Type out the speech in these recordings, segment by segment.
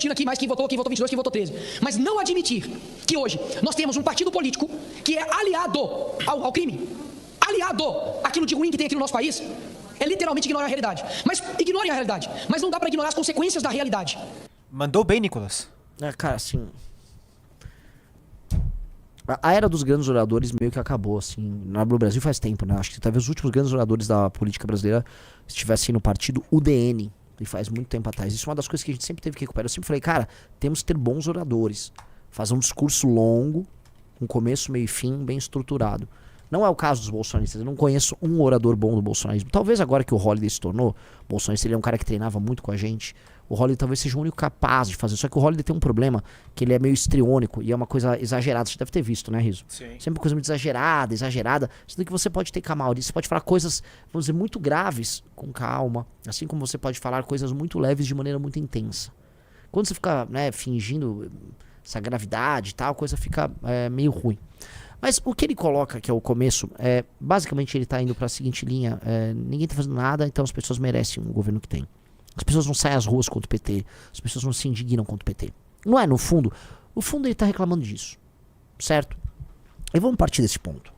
discutindo aqui mais quem votou 22, quem votou 13. Mas não admitir que hoje nós temos um partido político que é aliado ao crime, aliado àquilo de ruim que tem aqui no nosso país, é literalmente ignorar a realidade. Mas ignorem a realidade. Mas não dá para ignorar as consequências da realidade. Mandou bem, Nicolas. Cara, assim... A era dos grandes oradores meio que acabou, assim, no Brasil faz tempo, né? Acho que talvez os últimos grandes oradores da política brasileira estivessem no partido UDN, e faz muito tempo atrás. Isso é uma das coisas que a gente sempre teve que recuperar. Eu sempre falei, cara, temos que ter bons oradores. Fazer um discurso longo, com começo, meio e fim, bem estruturado. Não é o caso dos bolsonaristas. Eu não conheço um orador bom do bolsonarismo. Talvez agora que o Holliday se tornou bolsonarista, ele é um cara que treinava muito com a gente. O Holliday talvez seja o único capaz de fazer. Só que o Holliday tem um problema, que ele é meio histriônico e é uma coisa exagerada. Você deve ter visto, né, Rizzo? Sim. Sempre uma coisa muito exagerada. Sendo que você pode ter camarote, você pode falar coisas, vamos dizer, muito graves com calma. Assim como você pode falar coisas muito leves de maneira muito intensa. Quando você fica, né, fingindo essa gravidade e tal, a coisa fica meio ruim. Mas o que ele coloca, que é o começo, basicamente ele tá indo pra seguinte linha: ninguém tá fazendo nada, então as pessoas merecem o governo que tem. As pessoas não saem às ruas contra o PT, as pessoas não se indignam contra o PT. Não é, no fundo ele tá reclamando disso, certo? E vamos partir desse ponto.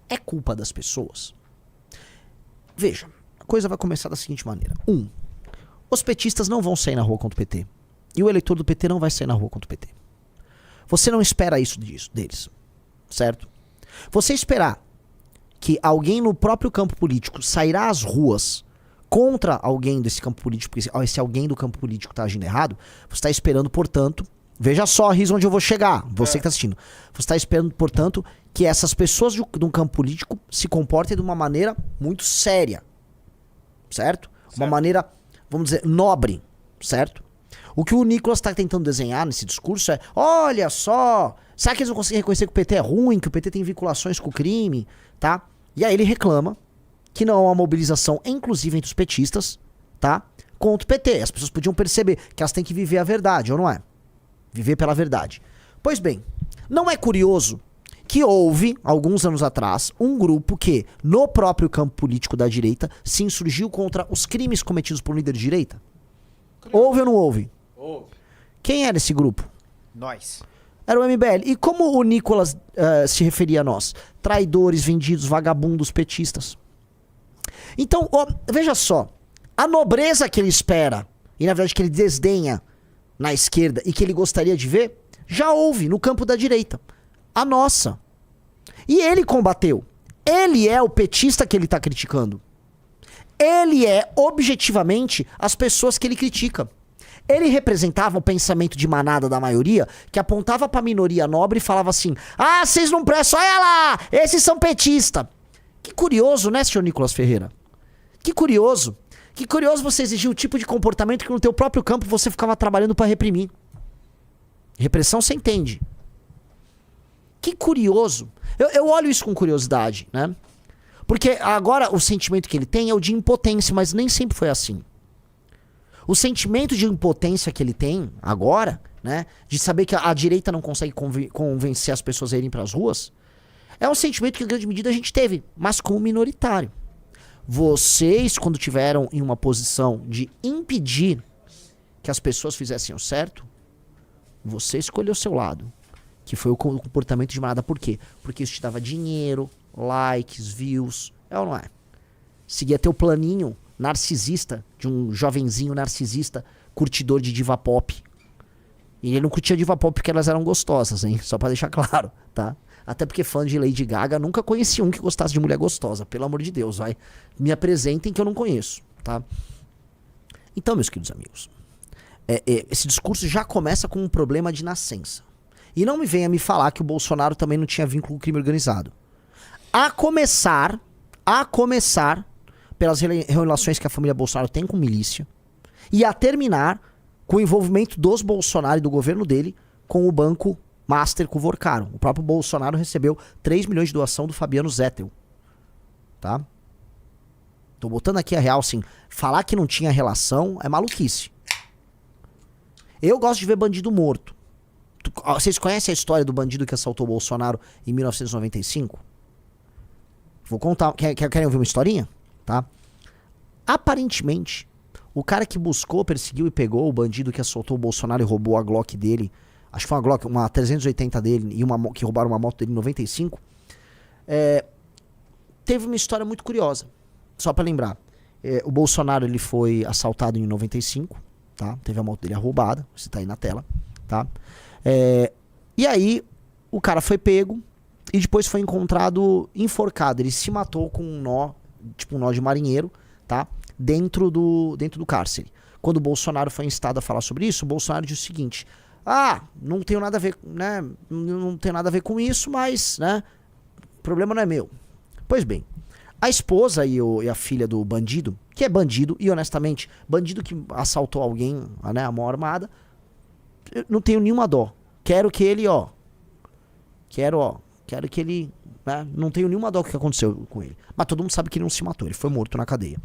É culpa das pessoas? Veja, a coisa vai começar da seguinte maneira. Os petistas não vão sair na rua contra o PT. E o eleitor do PT não vai sair na rua contra o PT. Você não espera isso deles. Certo? Você esperar que alguém no próprio campo político sairá às ruas contra alguém desse campo político, porque esse alguém do campo político está agindo errado, você está esperando, portanto, veja só, Riz, onde eu vou chegar, você que está assistindo, você está esperando, portanto, que essas pessoas de um campo político se comportem de uma maneira muito séria, certo? Uma maneira, vamos dizer, nobre, certo? O que o Nicolas está tentando desenhar nesse discurso é, olha só, será que eles não conseguem reconhecer que o PT é ruim, que o PT tem vinculações com o crime, tá? E aí ele reclama que não há uma mobilização, inclusive entre os petistas, tá? Contra o PT. As pessoas podiam perceber que elas têm que viver a verdade, ou não é? Viver pela verdade. Pois bem, não é curioso que houve, alguns anos atrás, um grupo que, no próprio campo político da direita, se insurgiu contra os crimes cometidos por um líder de direita? Houve ou não houve? Houve. Quem era esse grupo? Nós. Era o MBL. E como o Nicolas se referia a nós? Traidores, vendidos, vagabundos, petistas. Então, veja só. A nobreza que ele espera, e na verdade que ele desdenha na esquerda e que ele gostaria de ver, já houve no campo da direita. A nossa. E ele combateu. Ele é o petista que ele está criticando. Ele é, objetivamente, as pessoas que ele critica. Ele representava o pensamento de manada da maioria, que apontava pra minoria nobre e falava assim, ah, vocês não prestam, olha lá, esses são petistas. Que curioso, né, senhor Nicolas Ferreira? Que curioso. Que curioso você exigir o tipo de comportamento que no teu próprio campo você ficava trabalhando pra reprimir. Repressão você entende. Que curioso. Eu olho isso com curiosidade, né? Porque agora o sentimento que ele tem é o de impotência, mas nem sempre foi assim. O sentimento de impotência que ele tem agora, né, de saber que a direita não consegue convencer as pessoas a irem para as ruas, é um sentimento que em grande medida a gente teve, mas como minoritário. Vocês, quando tiveram em uma posição de impedir que as pessoas fizessem o certo, você escolheu o seu lado, que foi o comportamento de manada. Por quê? Porque isso te dava dinheiro, likes, views, é ou não é? Seguia teu planinho narcisista, de um jovenzinho narcisista, curtidor de diva pop. E ele não curtia diva pop porque elas eram gostosas, hein? Só pra deixar claro, tá? Até porque fã de Lady Gaga, nunca conheci um que gostasse de mulher gostosa, pelo amor de Deus, vai. Me apresentem que eu não conheço, tá? Então, meus queridos amigos, esse discurso já começa com um problema de nascença. E não me venha me falar que o Bolsonaro também não tinha vínculo com o crime organizado. A começar pelas relações que a família Bolsonaro tem com milícia, e a terminar com o envolvimento dos Bolsonaro e do governo dele com o banco Master com o Vorcaro. O próprio Bolsonaro recebeu 3 milhões de doação do Fabiano Zettel. Tá? Tô botando aqui a real, assim, falar que não tinha relação é maluquice. Eu gosto de ver bandido morto. Vocês conhecem a história do bandido que assaltou o Bolsonaro em 1995? Vou contar. Querem ouvir uma historinha? Tá? Aparentemente, O cara que buscou, perseguiu e pegou o bandido que assaltou o Bolsonaro e roubou a Glock dele, acho que foi uma Glock, uma 380 dele, e que roubaram uma moto dele em 95, teve uma história muito curiosa. Só pra lembrar, o Bolsonaro ele foi assaltado em 95, tá? Teve a moto dele roubada, você tá aí na tela, tá? E aí, o cara foi pego e depois foi encontrado enforcado. Ele se matou com um nó, tipo um nó de marinheiro, tá? Dentro do cárcere. Quando o Bolsonaro foi instado a falar sobre isso, o Bolsonaro disse o seguinte: não tenho nada a ver, né? Não tenho nada a ver com isso, mas, né? O problema não é meu. Pois bem, a esposa e a filha do bandido, que é bandido, e honestamente, bandido que assaltou alguém, né, a mão armada, eu não tenho nenhuma dó. Quero que ele, quero que ele, né, não tenho nenhuma dó do que aconteceu com ele. Mas todo mundo sabe que ele não se matou, ele foi morto na cadeia.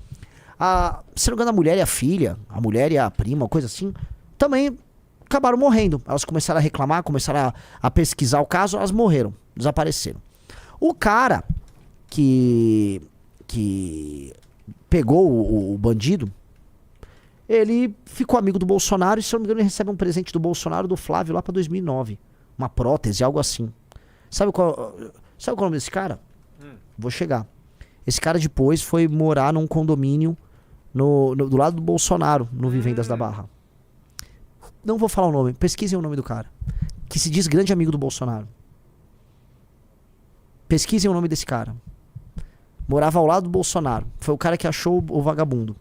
Se não me engano, a mulher e a filha, a mulher e a prima, coisa assim, também acabaram morrendo. Elas começaram a reclamar, começaram a pesquisar o caso, elas morreram, desapareceram. O cara que pegou o bandido, ele ficou amigo do Bolsonaro e, se não me engano, ele recebe um presente do Bolsonaro, do Flávio, lá pra 2009. Uma prótese, algo assim. Sabe qual é o nome desse cara? Vou chegar. Esse cara depois foi morar num condomínio do lado do Bolsonaro, no Vivendas da Barra. Não vou falar o nome, pesquisem o nome do cara. Que se diz grande amigo do Bolsonaro. Pesquisem o nome desse cara. Morava ao lado do Bolsonaro. Foi o cara que achou o vagabundo.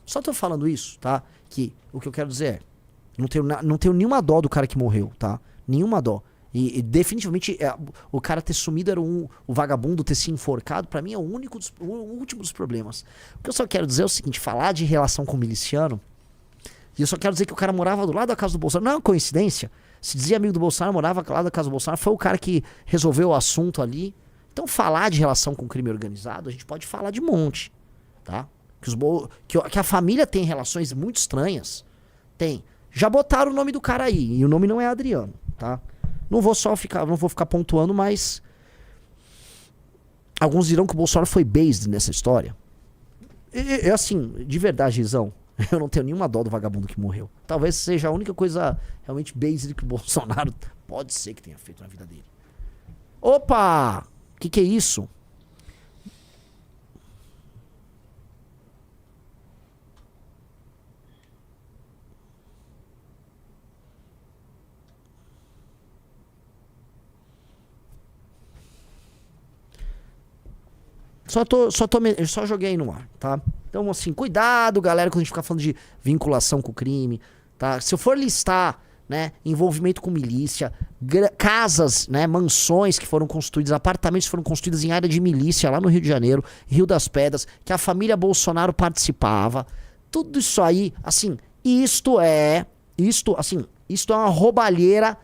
Só tô falando isso, tá? Que o que eu quero dizer é, não tenho nenhuma dó do cara que morreu, tá? Nenhuma dó. E definitivamente o cara ter sumido era o vagabundo ter se enforcado, pra mim é o último dos problemas. O que eu só quero dizer é o seguinte: falar de relação com o miliciano, e eu só quero dizer que o cara morava do lado da casa do Bolsonaro. Não é uma coincidência. Se dizia amigo do Bolsonaro, morava do lado da casa do Bolsonaro, foi o cara que resolveu o assunto ali. Então falar de relação com o crime organizado, a gente pode falar de monte, tá? Que a família tem relações muito estranhas. Tem. Já botaram o nome do cara aí, e o nome não é Adriano, tá? Não vou ficar pontuando, mas alguns dirão que o Bolsonaro foi based nessa história. Eu assim, de verdade, Gizão, eu não tenho nenhuma dó do vagabundo que morreu. Talvez seja a única coisa realmente based que o Bolsonaro pode ser que tenha feito na vida dele. Opa! Que é isso? Só joguei no ar, tá? Então, assim, cuidado, galera, quando a gente ficar falando de vinculação com o crime, tá? Se eu for listar, né, envolvimento com milícia, casas, né, mansões que foram construídas, apartamentos que foram construídos em área de milícia lá no Rio de Janeiro, Rio das Pedras, que a família Bolsonaro participava, tudo isso aí, assim, isto é uma roubalheira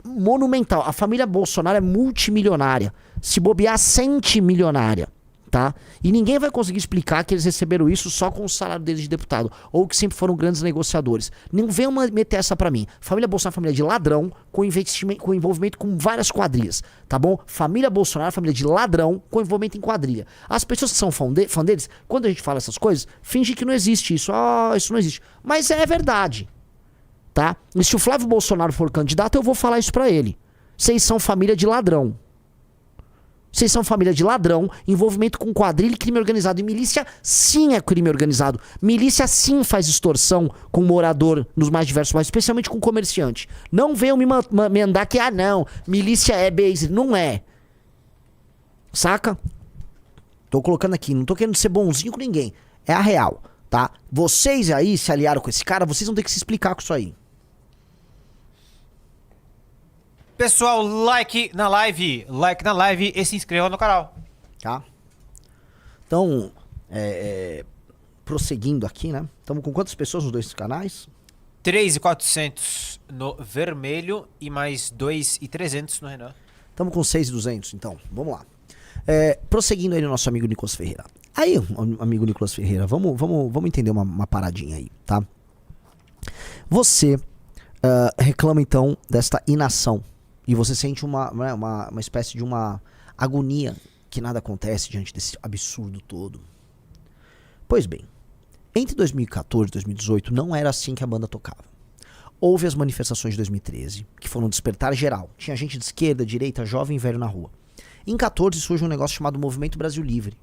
monumental. A família Bolsonaro é multimilionária. Se bobear, centimilionária, tá? E ninguém vai conseguir explicar que eles receberam isso só com o salário deles de deputado, ou que sempre foram grandes negociadores. Não venham meter essa pra mim. Família Bolsonaro é uma família de ladrão, com envolvimento com várias quadrilhas, tá bom? Família Bolsonaro é uma família de ladrão, com envolvimento em quadrilha. As pessoas que são fã deles, quando a gente fala essas coisas, finge que não existe isso. Isso não existe. Mas é verdade, tá? E se o Flávio Bolsonaro for candidato, eu vou falar isso pra ele. Vocês são família de ladrão. Vocês são família de ladrão, envolvimento com quadrilha e crime organizado. E milícia, sim, é crime organizado. Milícia, sim, faz extorsão com morador nos mais diversos bairros, especialmente com comerciante. Não venham me mandar que, não, milícia é base. Não é. Saca? Tô colocando aqui, não tô querendo ser bonzinho com ninguém. É a real, tá? Vocês aí se aliaram com esse cara, vocês vão ter que se explicar com isso aí. Pessoal, like na live e se inscreva no canal. Tá? Então, prosseguindo aqui, né? Estamos com quantas pessoas nos dois canais? 3.400 no vermelho e mais 2.300 no Renan. Estamos com 6.200, então. Vamos lá. Prosseguindo aí no nosso amigo Nicolas Ferreira. Aí, amigo Nicolas Ferreira, vamos entender uma paradinha aí, tá? Você reclama, então, desta inação. E você sente uma espécie de uma agonia que nada acontece diante desse absurdo todo. Pois bem, Entre 2014 e 2018, não era assim que a banda tocava. Houve as manifestações de 2013, que foram um despertar geral. Tinha gente de esquerda, direita, jovem e velho na rua. Em 14 surge um negócio chamado Movimento Brasil Livre,